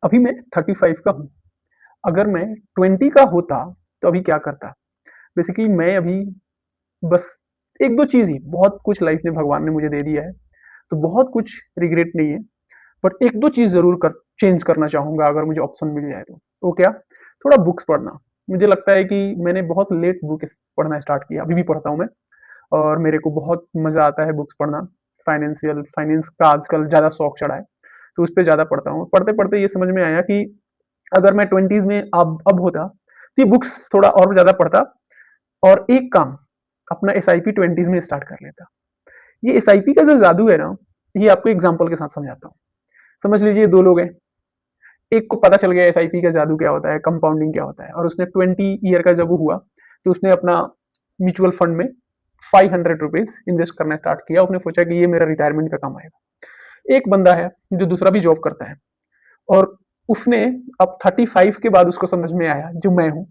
अभी मैं 35 का हूँ। अगर मैं 20 का होता तो अभी क्या करता? बेसिकली मैं अभी बस 1-2 चीज़ ही, बहुत कुछ लाइफ में भगवान ने मुझे दे दिया है, तो बहुत कुछ रिग्रेट नहीं है। बट 1-2 चीज़ ज़रूर कर चेंज करना चाहूँगा अगर मुझे ऑप्शन मिल जाए तो। वो क्या? थोड़ा बुक्स पढ़ना। मुझे लगता है कि मैंने बहुत लेट बुक्स पढ़ना स्टार्ट किया, अभी भी पढ़ता हूँ मैं और मेरे को बहुत मज़ा आता है बुक्स पढ़ना। फाइनेंस का आजकल ज़्यादा शौक चढ़ा है, तो उस पे ज़्यादा पढ़ता हूँ। पढ़ते-पढ़ते ये समझ में आया कि अगर मैं 20s में अब होता, तो ये बुक्स थोड़ा और ज़्यादा पढ़ता और एक काम अपना एसआईपी 20s में स्टार्ट कर लेता। ये एसआईपी का जो जादू है ना, ये आपको एग्जांपल के साथ समझाता हूँ। समझ लीजिए 2 लोग हैं, एक को पता चल गया एसआईपी का जादू क्या होता है, कंपाउंडिंग क्या होता है और उसने 20 ईयर का जब वो हुआ, तो उसने अपना म्यूचुअल फंड में ₹500 इन्वेस्ट करना स्टार्ट किया। उसने सोचा कि ये मेरा रिटायरमेंट का काम आएगा। एक बंदा है जो दूसरा भी जॉब करता है और उसने अब 35 के बाद उसको समझ में आया, जो मैं हूँ,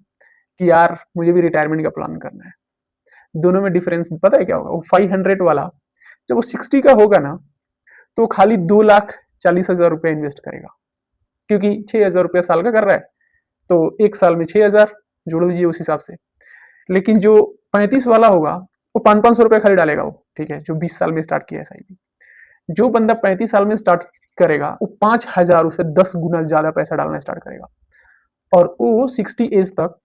कि यार मुझे भी रिटायरमेंट का प्लान करना है। दोनों में डिफरेंस पता है क्या होगा? वो 500 वाला जब वो 60 का होगा ना, तो खाली 2,40,000 रुपया इन्वेस्ट करेगा, क्योंकि 6,000 रुपया साल का कर रहा है, तो एक साल में 6,000 जोड़ लीजिए उस हिसाब से। लेकिन जो 35 वाला होगा, वो 500-500 रुपया खाली डालेगा वो, ठीक है, जो 20 साल में स्टार्ट किया है एसआईपी। जो बंदा 35 साल में स्टार्ट करेगा, वो 5,000 से 10 गुना ज्यादा पैसा डालना स्टार्ट करेगा और वो 60 एज तक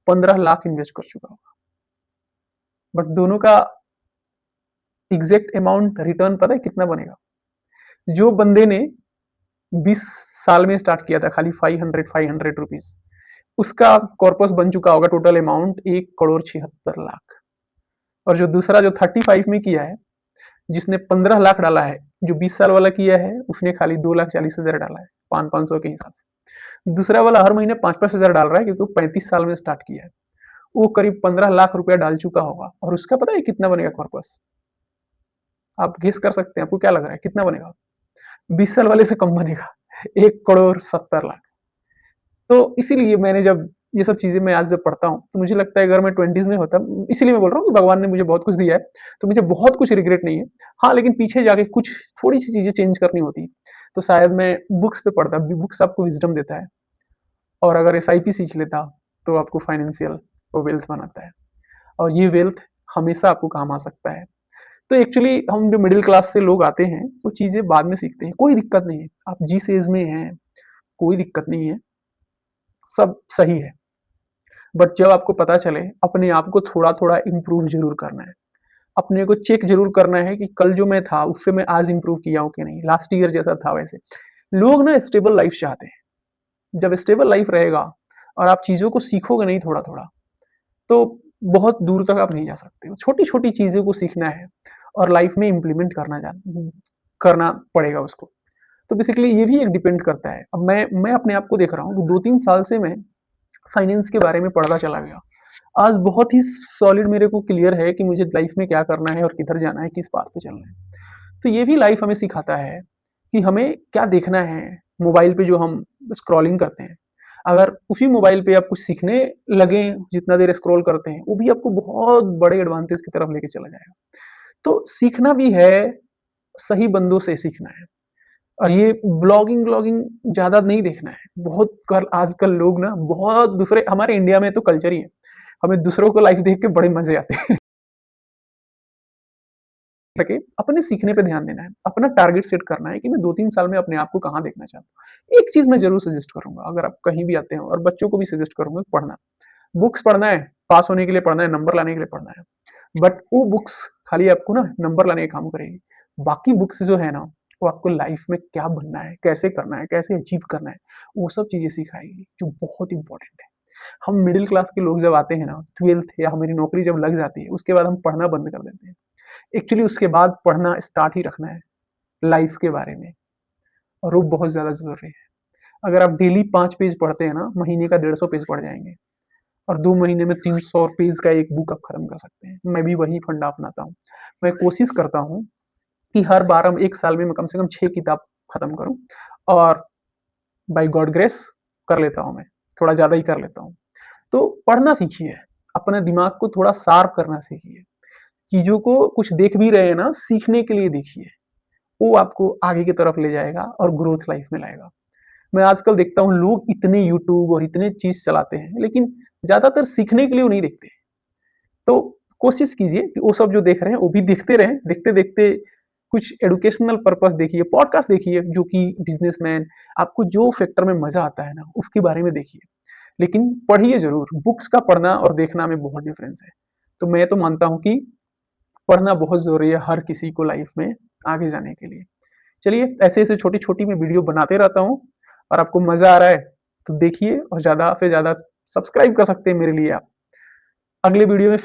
15 लाख इन्वेस्ट कर चुका होगा। बट दोनों का एग्जैक्ट अमाउंट रिटर्न पता है कितना बनेगा? जो बंदे ने 20 साल में स्टार्ट किया था खाली 500 रुपीज, उसका कॉर्पस बन चुका होगा टोटल अमाउंट 1,76,00,000। और जो दूसरा जो 35 में किया है, जिसने 15 लाख डाला है, जो 20 साल वाला किया है उसने खाली 2,40,000 डाला है, 500 के हिसाब से। दूसरा वाला हर महीने 5-5 हजार डाल रहा है क्योंकि वो 35 साल में स्टार्ट किया है। वो करीब 15 लाख रुपया डाल चुका होगा और उसका पता है कितना बनेगा कॉर्पस? आप गेस कर सकते हैं, आपको क्या लग रहा है कितना बनेगा? 20 साल वाले से कम बनेगा, 1,70,00,000। तो इसीलिए मैंने जब ये सब चीज़ें मैं आज जब पढ़ता हूँ, तो मुझे लगता है अगर मैं 20s में होता, इसीलिए मैं बोल रहा हूँ कि भगवान ने मुझे बहुत कुछ दिया है, तो मुझे बहुत कुछ रिग्रेट नहीं है। हाँ, लेकिन पीछे जाके कुछ थोड़ी-सी चीज़ें चेंज करनी होती, तो शायद मैं बुक्स पे पढ़ता। बुक्स आपको विज़डम देता है और अगर एसआईपी सीख लेता, तो आपको फाइनेंशियल वो वेल्थ बनाता है और ये वेल्थ हमेशा आपको काम आ सकता है। तो एक्चुअली हम जो मिडिल क्लास से लोग आते हैं, वो चीज़ें बाद में सीखते हैं, कोई दिक्कत नहीं है। आप जिस एज में हैं, कोई दिक्कत नहीं है, सब सही है। बट जब आपको पता चले, अपने आप को थोड़ा-थोड़ा इम्प्रूव ज़रूर करना है। अपने को चेक ज़रूर करना है कि कल जो मैं था, उससे मैं आज इम्प्रूव किया हूँ कि नहीं, लास्ट ईयर जैसा था वैसे। लोग ना स्टेबल लाइफ़ चाहते हैं। जब स्टेबल लाइफ़ रहेगा और आप चीज़ों को सीखोगे नहीं थोड़ा-थोड़ा, तो बहुत दूर तक आप नहीं जा सकते हो। छोटी-छोटी चीज़ों को सीखना है और लाइफ़ में इम्प्लीमेंट करना पड़ेगा उसको। तो बेसिकली ये भी एक डिपेंड करता है। अब मैं अपने आप को देख रहा हूँ कि 2-3 साल से मैं फाइनेंस के बारे में पढ़ता चला गया। आज बहुत ही सॉलिड मेरे को क्लियर है कि मुझे लाइफ में क्या करना है और किधर जाना है, किस पाथ पे चलना है। तो ये भी लाइफ हमें सिखाता है कि हमें क्या देखना है। मोबाइल पे जो हम स्क्रॉलिंग करते हैं, अगर उसी मोबाइल पे आप कुछ सीखने लगें, जितना देर स्क्रॉल करते हैं, वो भी आपको बहुत बड़े एडवांटेज की तरफ लेके चला जाएगा। तो सीखना भी है, सही बंदों से सीखना है। और ये ब्लॉगिंग ज़्यादा नहीं देखना है। बहुत कल आजकल लोग ना बहुत दूसरे, हमारे इंडिया में तो कल्चर ही है। हमें दूसरों को लाइफ देख के बड़े मज़े आते हैं। करके अपने सीखने पे ध्यान देना है। अपना टारगेट सेट करना है कि मैं 2-3 साल में अपने आप को कहाँ देखना चाहता हूँ। एक चीज़ मैं ज़रूर सजेस्ट करूँगा, अगर आप कहीं भी आते हो, और बच्चों को भी सजेस्ट करूँगा, पढ़ना। बुक्स पढ़ना है, पास होने के लिए पढ़ना है, नंबर लाने के लिए पढ़ना है। बट वो बुक्स खाली आपको ना नंबर लाने का काम करेगी। बाकी बुक्स जो है ना, वो आपको लाइफ में क्या बनना है, कैसे करना है, कैसे अचीव करना है, वो सब चीज़ें सिखाएगी, जो बहुत इंपॉर्टेंट है। हम मिडिल क्लास के लोग जब आते हैं ना, 12th या हमारी नौकरी जब लग जाती है, उसके बाद हम पढ़ना बंद कर देते हैं। एक्चुअली उसके बाद पढ़ना स्टार्ट ही रखना है लाइफ के बारे में, और वो बहुत ज़्यादा ज़रूरी है। अगर आप डेली 5 पेज पढ़ते हैं ना, महीने का 150 पेज पढ़ जाएँगे और 2 महीने में 300 पेज का एक बुक आप खत्म कर सकते हैं। मैं भी वही फंडा अपनाता हूँ। मैं कोशिश करता हूँ कि हर बार हम 1 साल में मैं कम से कम 6 किताब खत्म करूँ और बाय गॉड ग्रेस कर लेता हूँ मैं, थोड़ा ज़्यादा ही कर लेता हूँ। तो पढ़ना सीखिए, अपने दिमाग को थोड़ा शार्प करना सीखिए। चीज़ों को कुछ देख भी रहे हैं ना, सीखने के लिए देखिए। वो आपको आगे की तरफ ले जाएगा और ग्रोथ लाइफ में लाएगा। मैं आजकल देखता हूँ लोग इतने यूट्यूब और इतने चीज़ चलाते हैं, लेकिन ज़्यादातर सीखने के लिए वो नहीं देखते। तो कोशिश कीजिए कि वो सब जो देख रहे हैं, वो भी देखते रहें। देखते-देखते कुछ एजुकेशनल पर्पस देखिए, पॉडकास्ट देखिए जो कि बिज़नेसमैन आपको जो सेक्टर में मज़ा आता है ना, उसके बारे में देखिए। लेकिन पढ़िए ज़रूर, बुक्स का पढ़ना और देखना में बहुत डिफरेंस है। तो मैं तो मानता हूँ कि पढ़ना बहुत ज़रूरी है हर किसी को लाइफ में आगे जाने के लिए। चलिए ऐसे-ऐसे छोटी-छोटी मैं वीडियो बनाते रहता हूँ और आपको मज़ा आ रहा है, तो देखिए और ज़्यादा से ज़्यादा सब्सक्राइब कर सकते हैं मेरे लिए आप। अगले वीडियो में फिर